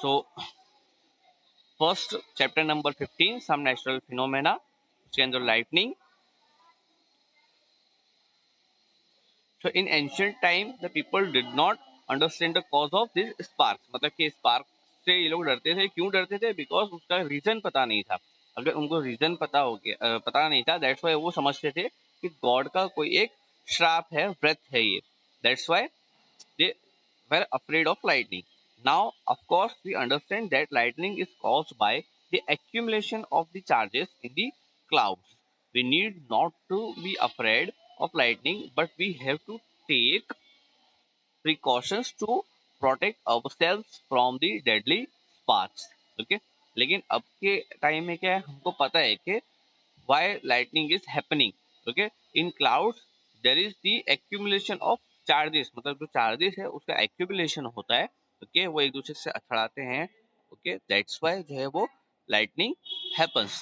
So first chapter number 15, some natural phenomena, उसके अंदर lightning. So in ancient time the people did not understand the cause of this sparks. मतलब कि spark से ये लोग डरते थे. क्यों डरते थे? Because उसका रीजन पता नहीं था. अगर उनको रीजन पता हो गया, पता नहीं था, दैट्स वाई वो समझते थे कि गॉड का कोई एक श्राप है, व्रत है ये. That's why they were afraid of lightning. Now, of course, we understand that lightning is caused by the accumulation of the charges in the clouds. We need not to be afraid of lightning, but we have to take precautions to protect ourselves from the deadly sparks. Okay? लेकिन अब के time में क्या है, हमको पता है कि why lightning is happening. Okay, in clouds there is the accumulation of charges. मतलब जो charges है उसका accumulation होता है. Okay, वो एक दूसरे से અથड़ाते हैं. Okay, that's why जो है वो lightning happens.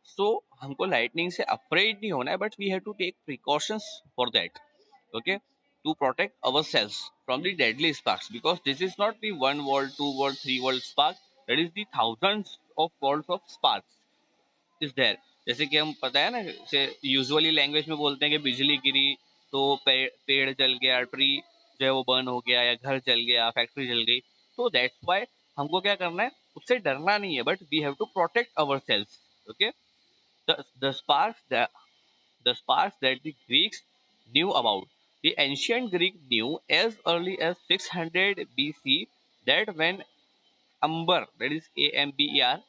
So हमको lightning से afraid नहीं होना है, but we have to take precautions for that. Okay, to protect ourselves from the deadly sparks, because this is not the 1 volt, 2 volt, 3 volt spark. That is the thousands of volts of sparks is there. जैसे कि हम पता है ना, जैसे usually language में बोलते हैं कि बिजली गिरी तो पेड़ जल गया, ट्री जो है वो बर्न हो गया, या घर जल गया, फैक्ट्री जल गई. तो दैट्स वाई हमको क्या करना है, उससे डरना नहीं है, but we have to protect our self. Okay, the sparks that the Greeks knew about. The ancient Greek knew as early as 600 BC that when amber, that is amber,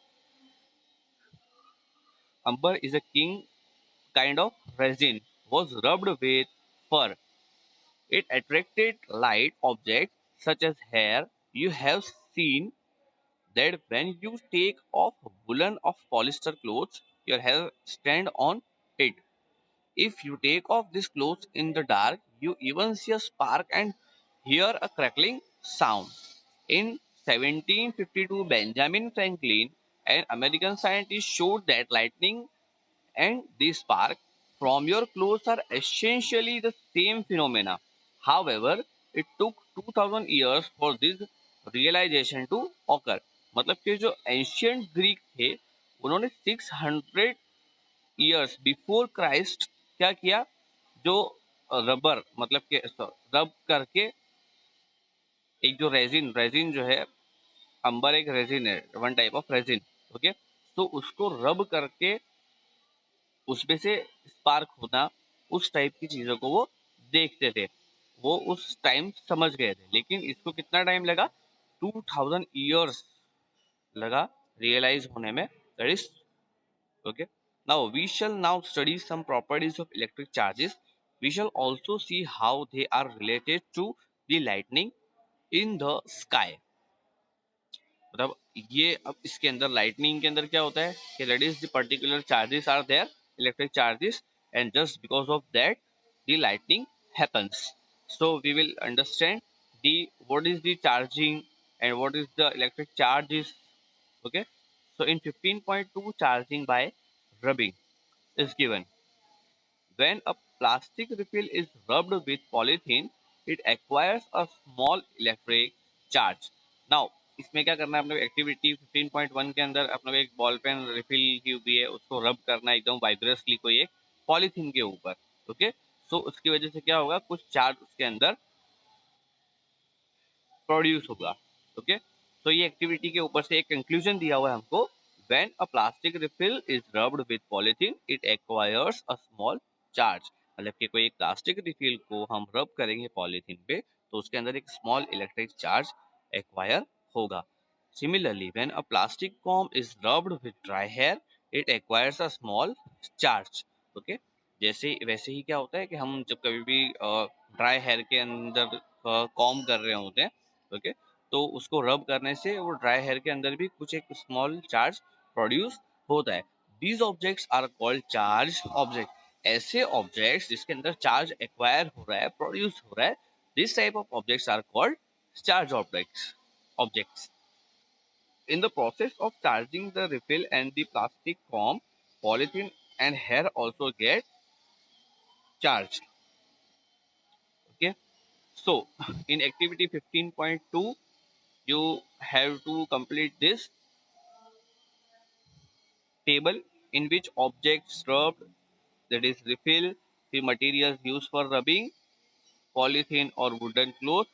amber is a king kind of resin, was rubbed with fur. It attracted light objects such as hair. You have seen that when you take off woolen of polyester clothes, your hair stand on it. If you take off these clothes in the dark, you even see a spark and hear a crackling sound. In 1752, Benjamin Franklin, an American scientist, showed that lightning and the spark from your clothes are essentially the same phenomena. However, it took 2000 years for this realization to occur. मतलब कि जो ancient Greek थे, उन्होंने 600 years before Christ क्या किया, जो rubber मतलब कि रब करके एक जो रेजिन रेजिन जो है, अंबर एक रेजिन है, one type of resin. Okay, तो उसको रब करके उसमें से स्पार्क होना, उस टाइप की चीजों को वो देखते थे. वो उस टाइम समझ गए थे, लेकिन इसको कितना टाइम लगा, 2000 ईयर्स लगा रियलाइज होने में. That is okay. Now we shall now study some properties of electric charges. We shall also see how they are related to the lightning in the sky. मतलब ये अब इसके अंदर लाइटनिंग के अंदर क्या होता है कि that is the particular charges are there, electric charges, and just because of that the lightning happens. So we will understand the what is the charging and what is the electric charges. Okay, so in 15.2, charging by rubbing is given. When a plastic refill is rubbed with polythene, it acquires a small electric charge. Now, इसमें क्या करना है अपने activity 15.1 के अंदर, अपने एक ball pen refill की हुई है, उसको रब करना है एकदम वाइब्रसली कोई एक पॉलीथीन के ऊपर. ओके, सो उसकी वजह से क्या होगा, कुछ चार्ज उसके अंदर प्रोड्यूस होगा. ओके, तो ये एक्टिविटी के ऊपर से एक कंक्लूजन दिया हुआ है हमको. When a plastic refill is rubbed with polythene, it acquires a small charge. मतलब कि कोई एक प्लास्टिक रिफिल को हम रब करेंगे पॉलीथीन पे, तो उसके अंदर एक स्मॉल इलेक्ट्रिक चार्ज एक्वायर होगा. Similarly when a plastic comb is rubbed with dry hair, it acquires a small charge. Okay, जैसे वैसे ही क्या होता है कि हम जब कभी भी ड्राई हेयर के अंदर कॉम कर रहे होते हैं, ओके, तो उसको रब करने से वो ड्राई हेयर के अंदर भी कुछ एक स्मॉल चार्ज प्रोड्यूस होता है. These objects are called charge object. ऐसे ऑब्जेक्ट्स जिसके अंदर चार्ज एक्वायर हो रहा है, प्रोड्यूस हो रहा है, this type of objects are called charge objects. In the process of charging the refill and the plastic form, polythene and hair also get charged. Okay, so in activity 15.2, you have to complete this table in which objects rubbed, that is refill, the materials used for rubbing, polythene or wooden cloth,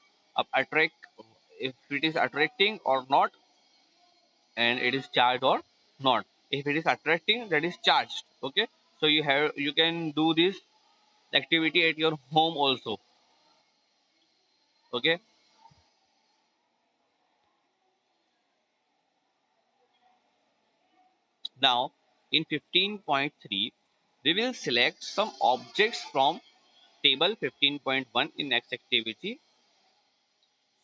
attract, if it is attracting or not, and it is charged or not. If it is attracting, that is charged. Okay, so you can do this activity at your home also. Okay, now in 15.3 we will select some objects from table 15.1 in next activity.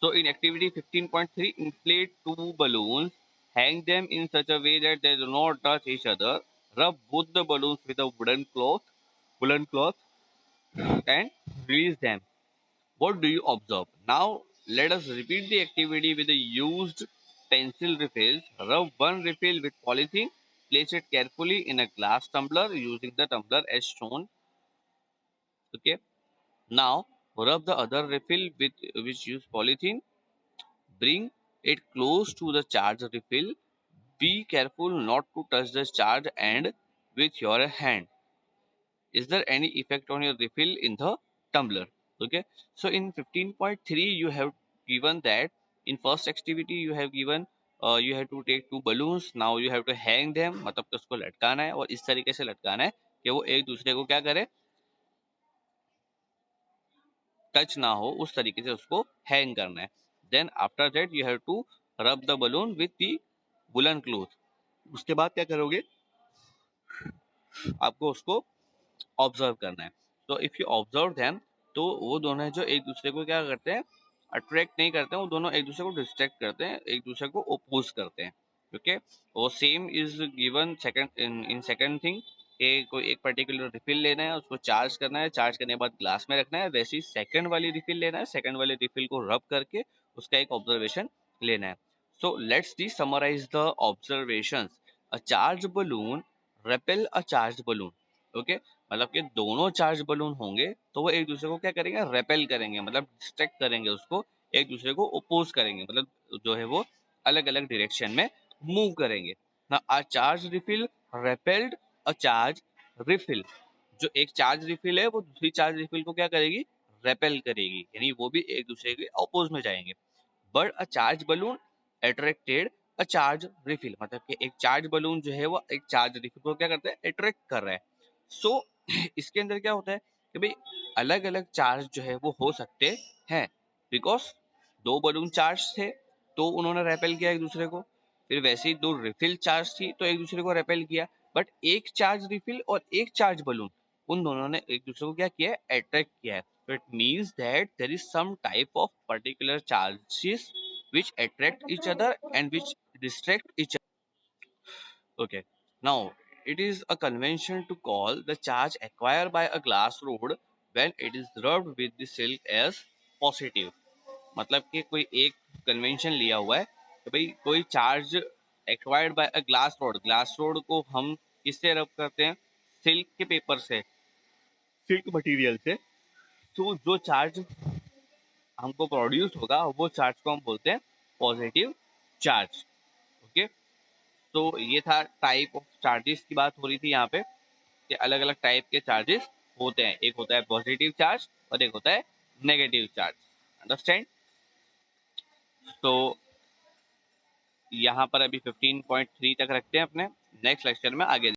So in activity 15.3, inflate two balloons, hang them in such a way that they do not touch each other. Rub both the balloons with a woolen cloth, and release them. What do you observe? Now let us repeat the activity with the used pencil refills. Rub one refill with polythene. Place it carefully in a glass tumbler using the tumbler as shown. Okay. Now rub the other refill with which use polythene. Bring it close to the charge refill. Be careful not to touch the charge end with your hand. Is there any effect on your refill in the tumbler? Okay, so in 15.3 you have given that in first activity you have given you have to take two balloons. Now you have to hang them, मतलब कि उसको लटकाना है और इस तरीके से लटकाना है कि वो एक दूसरे को क्या करे, टच ना हो, उस तरीके से उसको हैंग करना है. Then after that you have to rub the balloon with the woollen cloth. उसके बाद क्या करोगे, आपको उसको ऑब्जर्व करना है. तो इफ यू ऑब्जर्व देम, तो वो दोनों जो एक दूसरे को क्या करते हैं, अट्रैक्ट नहीं करते हैं, वो दोनों एक दूसरे को डिस्ट्रैक्ट करते हैं, एक दूसरे को ओपोज करते हैं. ओके, वो same is given second in second thing. कोई एक पर्टिकुलर रिफिल लेना है, उसको चार्ज करना है, चार्ज करने के बाद ग्लास में रखना है. वैसे ही सेकंड वाली रिफिल लेना है, सेकंड वाली रिफिल को रब करके उसका एक ऑब्जर्वेशन लेना है. So let's the summarise the observations. A charge balloon repel a charge balloon. Okay, मतलब कि दोनों चार्ज बलून होंगे तो वो एक दूसरे को क्या करेंगे, रेपेल करेंगे, मतलब डिस्ट्रैक्ट करेंगे, उसको एक दूसरे को ओपोज करेंगे, मतलब जो है वो अलग अलग डायरेक्शन में मूव करेंगे ना. A charge refill repelled a charge refill. जो एक चार्ज रिफिल है वो दूसरी चार्ज रिफिल को क्या करेगी, रेपेल करेगी, यानी वो भी एक दूसरे के अपोज में जाएंगे. But a charge balloon attracted a charge refill, मतलब कि एक चार्ज बलून जो है वो एक चार्ज रिफिल को क्या करता है, अट्रैक्ट कर रहा है. सो इसके अंदर क्या होता है कि भाई अलग अलग चार्ज जो है वो हो सकते हैं, बिकॉज दो बलून चार्ज थे तो उन्होंने रेपेल किया एक दूसरे को. फिर वैसे ही दो रिफिल चार्ज थी तो एक दूसरे को रेपेल किया. बट एक चार्ज रिफिल और एक चार्ज बलून, उन दोनों ने एक दूसरे को क्या किया है, अट्रैक्ट किया है. So it means that there is some type of particular charges which attract each other and which distract each other. Okay. Now it is a convention to call the charge acquired by a glass rod when it is rubbed with the silk as positive. मतलब कि कोई एक convention लिया हुआ है कि भाई कोई charge acquired by a glass rod को हम किससे रब करते हैं, सिल्क के पेपर से, सिल्क मटेरियल से. तो जो चार्ज हमको प्रोड्यूस होगा वो चार्ज को हम बोलते हैं पॉजिटिव चार्ज. ओके, तो ये था टाइप ऑफ चार्जेस की बात हो रही थी यहाँ पे कि अलग अलग टाइप के चार्जेस होते हैं. एक होता है पॉजिटिव चार्ज और एक होता है नेगेटिव चार्ज. अंडरस्टैंड? तो यहाँ पर अभी 15.3 तक रखते हैं, अपने नेक्स्ट लेक्चर में आगे